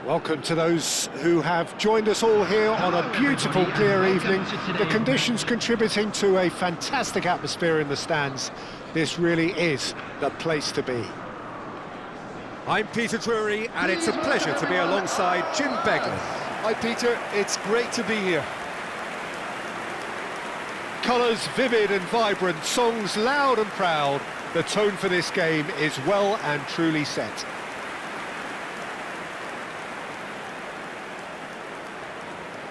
Welcome to those who have joined us all here on a beautiful, clear evening. The conditions contributing to a fantastic atmosphere in the stands. This really is the place to be. I'm Peter Drury, and it's a pleasure to be alongside Jim Begley. Hi Peter, it's great to be here. Colours vivid and vibrant, songs loud and proud. The tone for this game is well and truly set.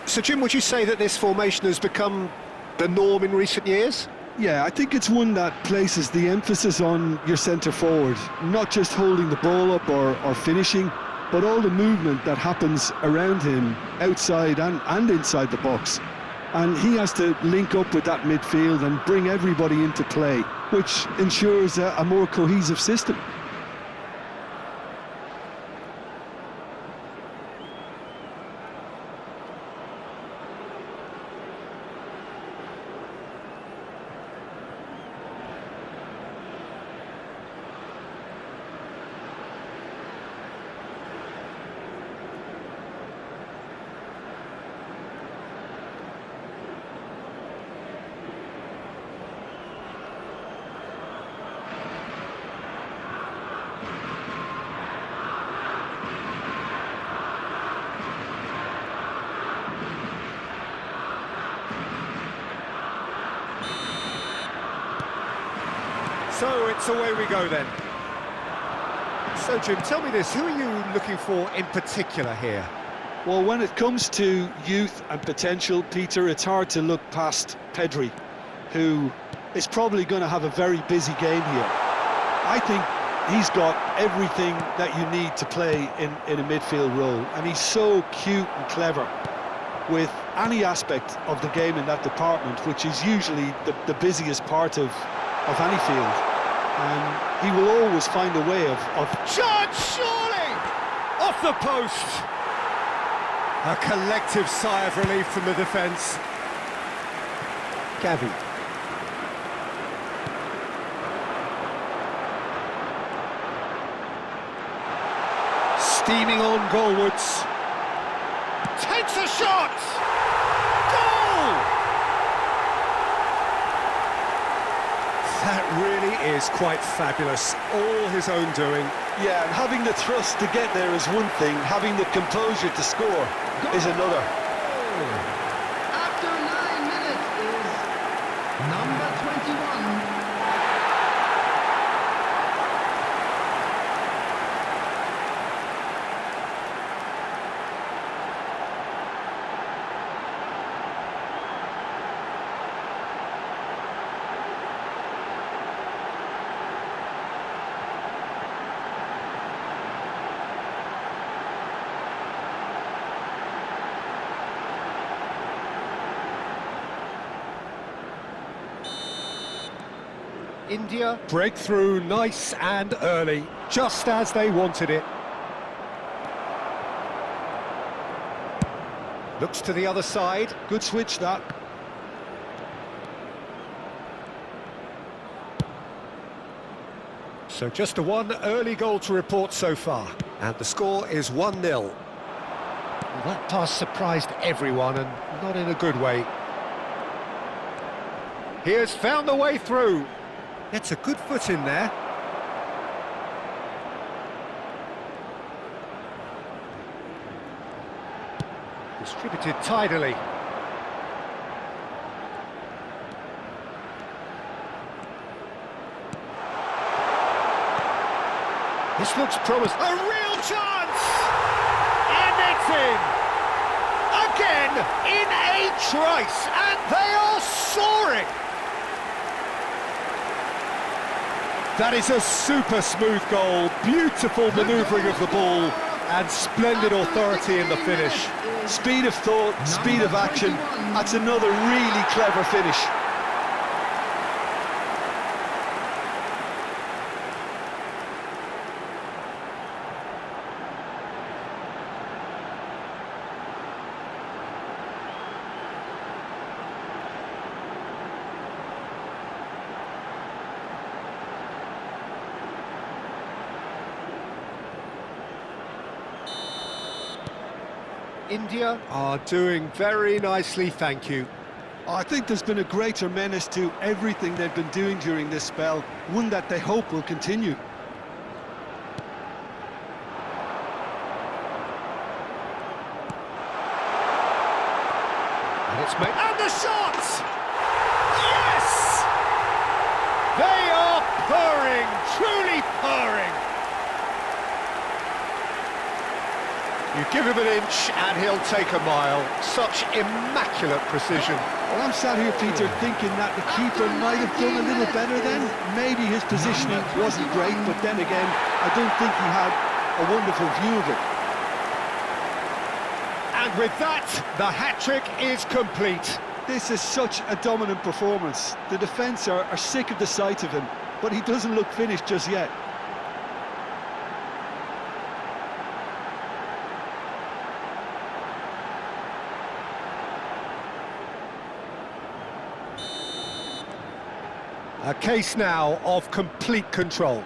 So Jim, would you say that this formation has become the norm in recent years? Yeah, I think it's one that places the emphasis on your centre forward, not just holding the ball up or finishing, but all the movement that happens around him, outside and inside the box. And he has to link up with that midfield and bring everybody into play, which ensures a more cohesive system. So it's away we go then. So Jim, tell me this, who are you looking for in particular here? Well, when it comes to youth and potential, Peter, it's hard to look past Pedri, who is probably going to have a very busy game here. I think he's got everything that you need to play in a midfield role, and he's so cute and clever with any aspect of the game in that department, which is usually the busiest part of any field. And he will always find a way of... Chance, surely! Off the post! A collective sigh of relief from the defence. Gavi. Steaming on goalwards. Takes a shot! Goal! That really is quite fabulous. All his own doing. Yeah, and having the thrust to get there is one thing, having the composure to score is another. After 9 minutes is number 21. India break through nice and early, just as they wanted it. Looks to the other side. Good switch, that. So just a one early goal to report so far. And the score is 1-0. Well, that pass surprised everyone, and not in a good way. He has found the way through. Gets a good foot in there. Distributed tidily. This looks promising. A real chance! And it's in! Again, in a trice, and they are soaring! That is a super smooth goal, beautiful manoeuvring of the ball, and splendid authority in the finish. Speed of thought, speed of action, that's another really clever finish. India are doing very nicely, thank you. I think there's been a greater menace to everything they've been doing during this spell, one that they hope will continue. And it's made... And the shot! Yes! They are purring, truly purring. You give him an inch and he'll take a mile. Such immaculate precision. Well, I'm sat here, Peter, thinking that the keeper might have done a little better then. Maybe his positioning wasn't great, but then again, I don't think he had a wonderful view of it. And with that, the hat-trick is complete. This is such a dominant performance. The defence are sick of the sight of him, but he doesn't look finished just yet. A case now of complete control.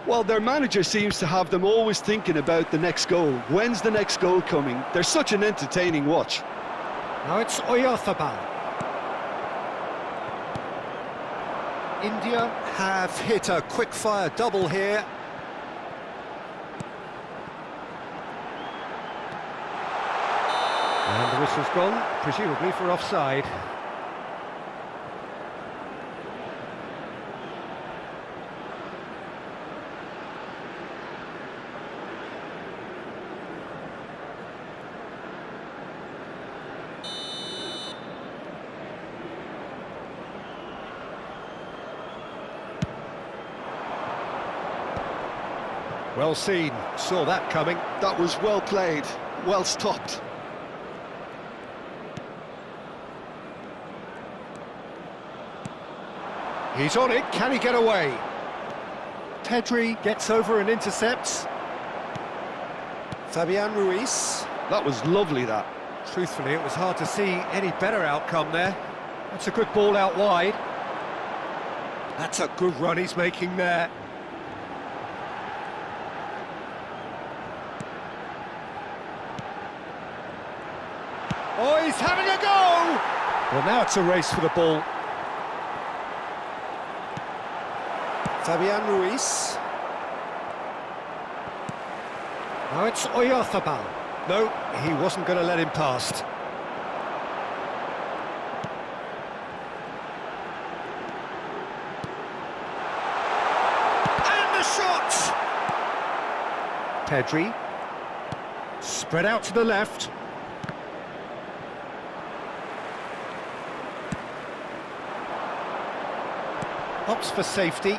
Well, their manager seems to have them always thinking about the next goal. When's the next goal coming? They're such an entertaining watch. Now it's Oyarzabal. India have hit a quick-fire double here. And the whistle's gone, presumably for offside. Well seen, saw that coming. That was well played, well stopped. He's on it, can he get away? Pedri gets over and intercepts. Fabian Ruiz. That was lovely, that. Truthfully, it was hard to see any better outcome there. That's a good ball out wide. That's a good run he's making there. Oh, he's having a go! Well, now it's a race for the ball. Fabian Ruiz. Now it's Oyarzabal. No, he wasn't going to let him past. And the shot! Pedri. Spread out to the left. Opts for safety.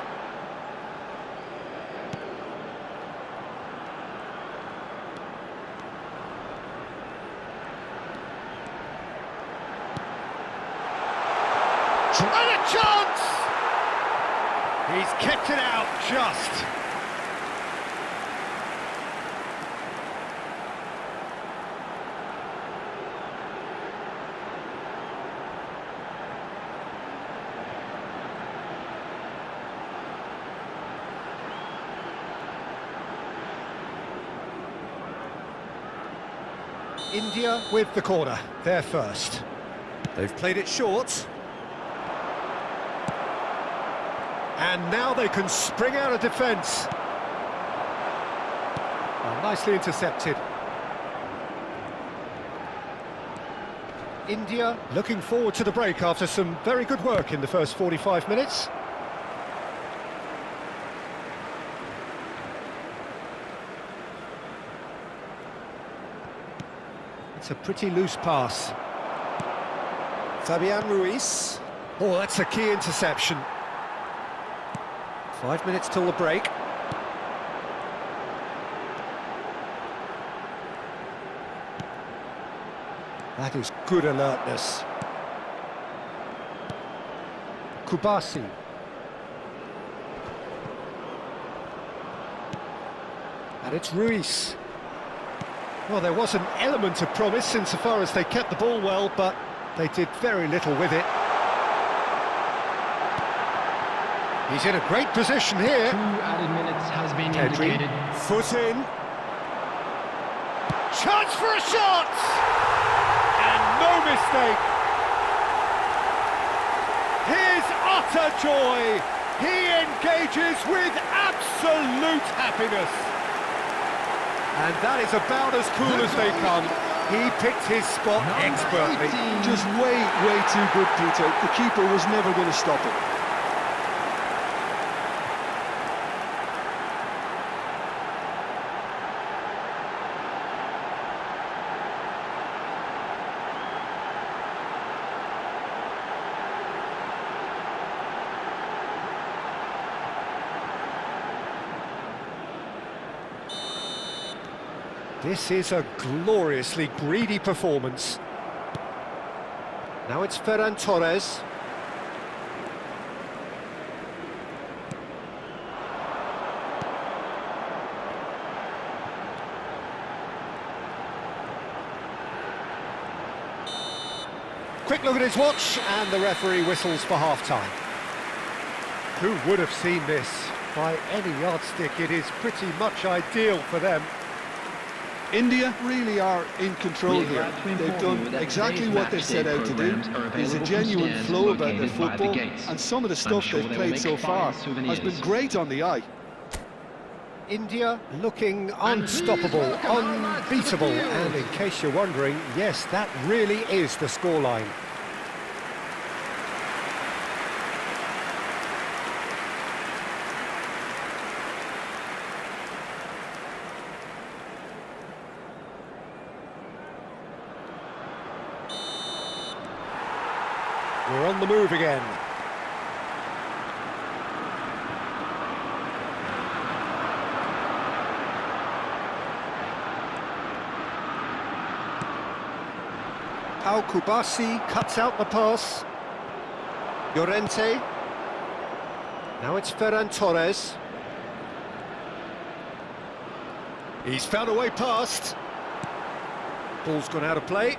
And a chance! He's kept it out just. India with the corner, they're first. They've played it short. And now they can spring out of defence. Well, nicely intercepted. India looking forward to the break after some very good work in the first 45 minutes. It's a pretty loose pass. Fabian Ruiz. Oh, that's a key interception. 5 minutes till the break. That is good alertness. Kubasi. And it's Ruiz. Well, there was an element of promise insofar as they kept the ball well, but they did very little with it. He's in a great position here. 2 added minutes has been Pedri. indicated. Foot in. Chance for a shot! mistake. His utter joy. He engages with absolute happiness. And that is about as cool as they come. He picked his spot expertly. Just way too good, Peter. The keeper was never going to stop it. This is a gloriously greedy performance. Now it's Ferran Torres. Quick look at his watch, and the referee whistles for half-time. Who would have seen this? By any yardstick, it is pretty much ideal for them. India really are in control here. They've done exactly what they set out to do. There's a genuine flow about their football, and some of the stuff they've played so far has been great on the eye. India looking unstoppable, unbeatable, and in case you're wondering, yes, that really is the scoreline. We're on the move again. Pau Kubasi cuts out the pass. Llorente. Now it's Ferran Torres. He's found a way past. Ball's gone out of play.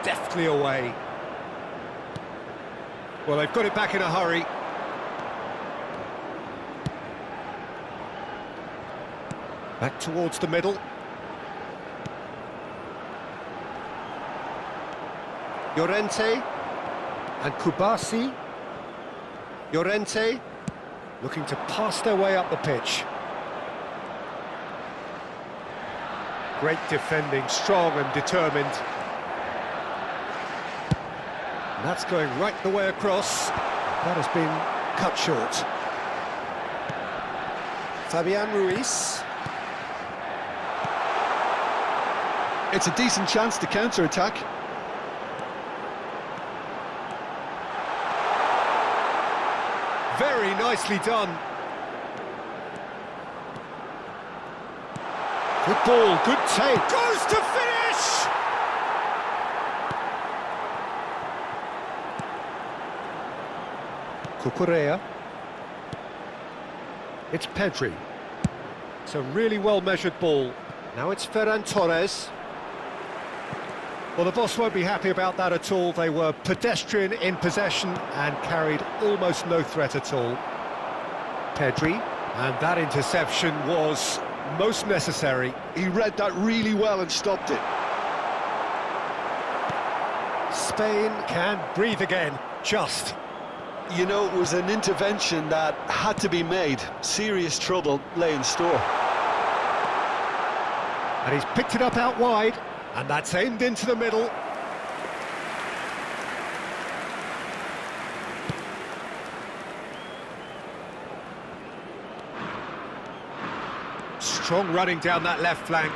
Deftly away. Well, they've got it back in a hurry. Back towards the middle. Llorente and Kubasi. Llorente looking to pass their way up the pitch. Great defending, strong and determined. And that's going right the way across. That has been cut short. Fabian Ruiz. It's a decent chance to counter-attack. Very nicely done. Good ball, good take. Goes to finish! Cucurella. It's Pedri. It's a really well-measured ball. Now it's Ferran Torres. Well, the boss won't be happy about that at all. They were pedestrian in possession and carried almost no threat at all. Pedri, and that interception was most necessary. He read that really well and stopped it. Spain can breathe again, just. You know, it was an intervention that had to be made. Serious trouble lay in store. And he's picked it up out wide, and that's aimed into the middle. Strong running down that left flank.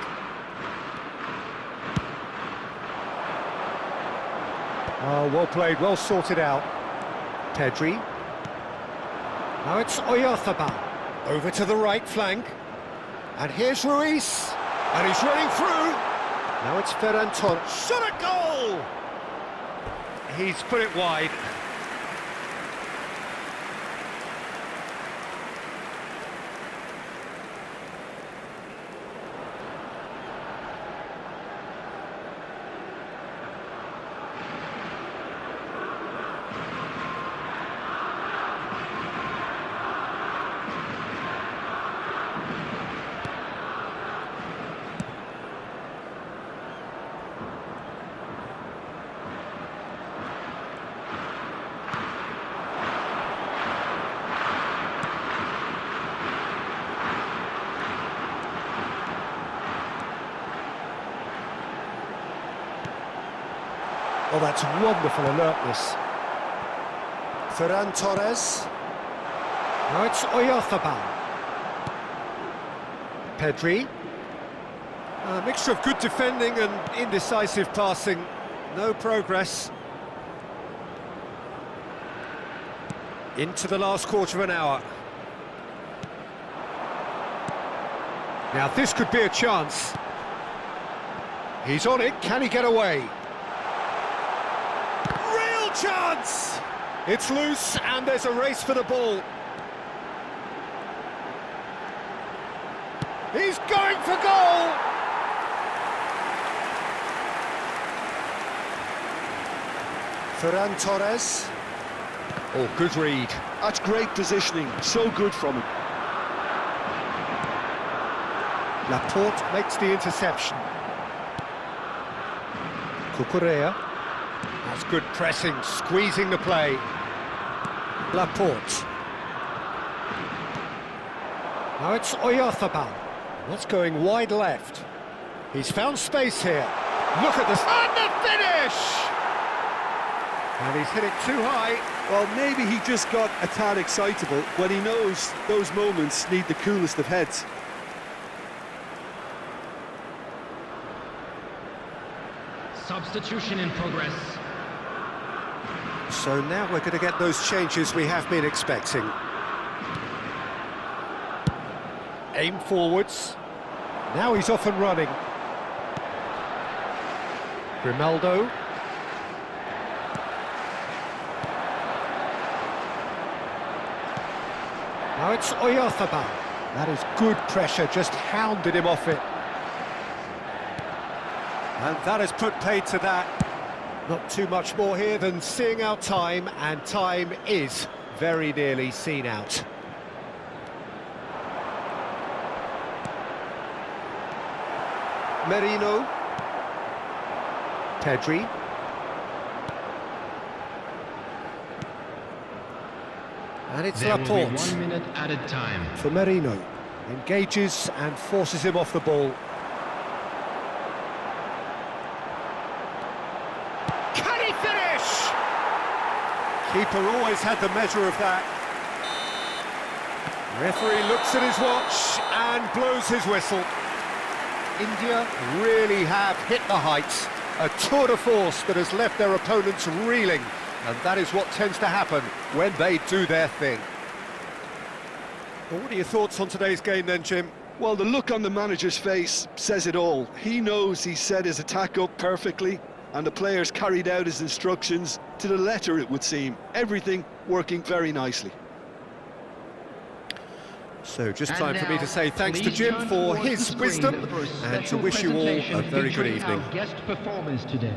Oh, well played, well sorted out. Pedri. Now it's Oyarzabal. Over to the right flank. And here's Ruiz. And he's running through. Now it's Ferran Torres. Shot a goal! He's put it wide. Oh, that's wonderful alertness. Ferran Torres. Now it's Oyarzabal. Pedri. A mixture of good defending and indecisive passing. No progress. Into the last quarter of an hour. Now this could be a chance. He's on it, can he get away? Real chance! It's loose and there's a race for the ball. He's going for goal! Ferran Torres. Oh, good read. That's great positioning, so good from him. Laporte makes the interception. Cucurella. That's good pressing, squeezing the play. Laporte. Now it's Oyarzabal. What's going wide left? He's found space here. Look at this. And the finish! And he's hit it too high. Well, maybe he just got a tad excitable when he knows those moments need the coolest of heads. Substitution in progress. So now we're going to get those changes we have been expecting. Aim forwards. Now he's off and running. Grimaldo. Now it's Oyarzabal. That is good pressure, just hounded him off it. And that has put paid to that. Not too much more here than seeing out time, and time is very nearly seen out. Merino. Pedri. And it's There will be Laporte 1 minute added time. for Merino. Engages and forces him off the ball. Can he finish? Keeper always had the measure of that. Referee looks at his watch and blows his whistle. India really have hit the heights. A tour de force that has left their opponents reeling. And that is what tends to happen when they do their thing. Well, what are your thoughts on today's game then, Jim? Well, the look on the manager's face says it all. He knows he set his attack up perfectly, and the players carried out his instructions to the letter, it would seem. Everything working very nicely. So just And time for me now, to say thanks to please Jim turn for towards his the screen wisdom for a and to special wish you all a presentation very good featuring evening. our guest performers today.